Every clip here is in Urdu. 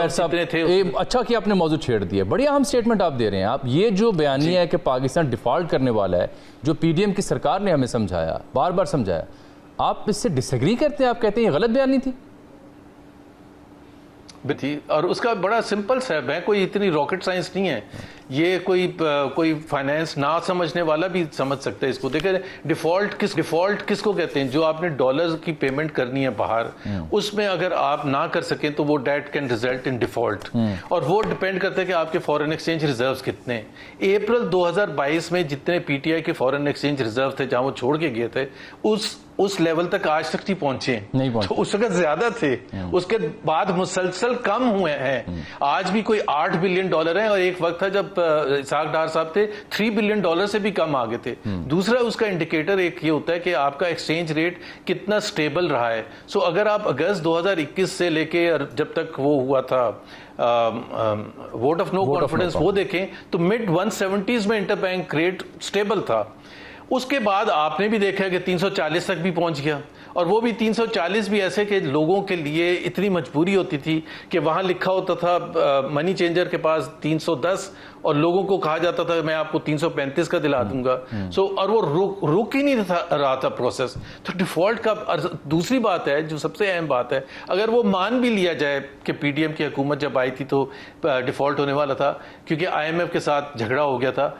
زبیر صاحب اچھا کہ آپ نے موضوع چھیڑ دیا, بڑی اہم سٹیٹمنٹ آپ دے رہے ہیں. آپ یہ جو بیانیہ ہے کہ پاکستان ڈیفالٹ کرنے والا ہے, جو پی ڈی ایم کی سرکار نے ہمیں سمجھایا, بار بار سمجھایا, آپ اس سے ڈس ایگری کرتے ہیں؟ آپ کہتے ہیں یہ غلط بیانی تھی؟ تھی, اور اس کا بڑا سمپل سیب ہے, کوئی اتنی راکٹ سائنس نہیں ہے. یہ کوئی فائنینس نہ سمجھنے والا بھی سمجھ سکتا ہے اس کو. دیکھیں ڈیفالٹ کس کو کہتے ہیں؟ جو آپ نے ڈالرز کی پیمنٹ کرنی ہے باہر, اس میں اگر آپ نہ کر سکیں تو وہ that can result in default, اور وہ ڈیپینڈ کرتا ہے کہ آپ کے فارن ایکسچینج ریزروز کتنے ہیں. اپریل 2022 میں جتنے پی ٹی آئی کے فارن ایکسچینج ریزرو تھے جہاں وہ چھوڑ کے گئے تھے, اس لیول تک آج تک نہیں پہنچے, تو اس وقت زیادہ تھے. اس کے بعد مسلسل کم ہوئے ہیں. آج بھی کوئی $8 بلین ہیں, اور ایک وقت تھا جب اسحاق ڈار صاحب تھے $3 بلین سے بھی کم آگے تھے. دوسرا اس کا انڈیکیٹر ایک یہ ہوتا ہے کہ آپ کا ایکسچینج ریٹ کتنا سٹیبل رہا ہے. سو اگر آپ اگست 2021 سے لے کے جب تک وہ ہوا تھا ووٹ آف نو کانفیڈنس وہ دیکھیں تو mid 170s میں انٹر بینک ریٹ سٹیبل تھا. اس کے بعد آپ نے بھی دیکھا کہ 340 تک بھی پہنچ گیا, اور وہ بھی 340 بھی ایسے کہ لوگوں کے لیے اتنی مجبوری ہوتی تھی کہ وہاں لکھا ہوتا تھا منی چینجر کے پاس 310, اور لوگوں کو کہا جاتا تھا میں آپ کو 335 کا دلا دوں گا. اور وہ رک ہی نہیں رہا تھا پروسیس. تو ڈیفالٹ کا دوسری بات ہے جو سب سے اہم بات ہے, اگر وہ مان بھی لیا جائے کہ پی ڈی ایم کی حکومت جب آئی تھی تو ڈیفالٹ ہونے والا تھا کیونکہ IMF کے ساتھ جھگڑا ہو گیا تھا,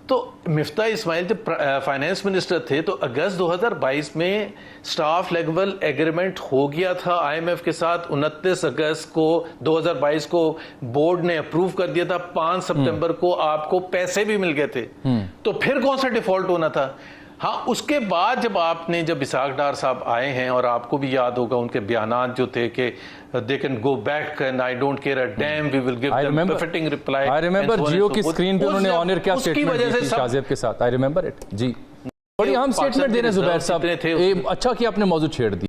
تو مفتاح اسماعیل جب فائنینس منسٹر تھے تو اگست 2022 میں سٹاف لیول ایگریمنٹ ہو گیا تھا IMF کے ساتھ. 29 اگست کو 2022 کو بورڈ نے اپروو کر دیا تھا, 5 سپٹمبر کو آپ کو پیسے بھی مل گئے تھے. تو پھر کون سا ڈیفالٹ ہونا تھا؟ ہاں, اس کے بعد جب اسحاق ڈار صاحب آئے ہیں, اور آپ کو بھی یاد ہوگا ان کے بیانات جو تھے کہ they can go back and I don't care a damn, we will give them befitting reply. I remember Jio کی اسکرین پہ انہوں نے آنر کیا سٹیٹمنٹ دی تھی شاذیب کے ساتھ. I remember it. جی, بڑی اہم سٹیٹمنٹ دے رہے ہیں زبیر صاحب. اچھا کہ آپ نے موضوع چھیڑ دی.